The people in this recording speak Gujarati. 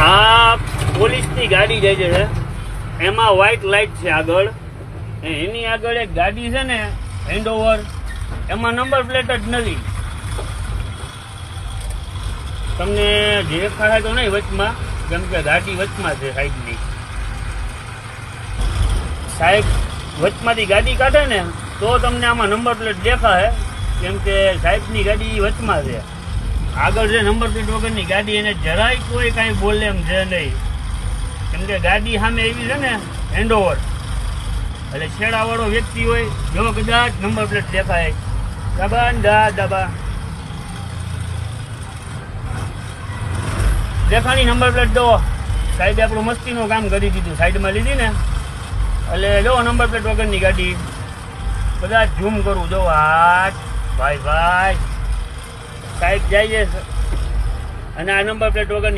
આ પોલીસની ગાડી જાય છે, એમાં વ્હાઇટ લાઇટ છે આગળ. એની આગળ એક ગાડી છે ને હેન્ડઓવર, એમાં નંબર પ્લેટ જ નથી. તમને દેખાય તો નહીં વચમાં, કેમ કે ગાડી વચમાં છે સાઈડની. સાહેબ વચમાંથી ગાડી કાઢે ને તો તમને આમાં નંબર પ્લેટ દેખાય, કેમ કે સાહેબની ગાડી વચમાં છે. આગળ જે નંબર પ્લેટ વગરની ગાડી એને જરાય કોઈ કાંઈ બોલે એમ છે નહીં, કેમ કે ગાડી સામે એવી છે ને હેન્ડઓવર, એટલે છેડાવાળો વ્યક્તિ હોય, જો કદાચ નંબર પ્લેટ દેખાય દબા દબા દેખાણી નંબર પ્લેટ દો. સાહેબે આપણું મસ્તીનું કામ કરી દીધું, સાઈડમાં લીધી ને એટલે જો નંબર પ્લેટ વગરની ગાડી. કદાચ ઝૂમ કરું, જો હાથ ભાઈ સાહેબ જાય છે અને આ નંબર પ્લેટ વગરની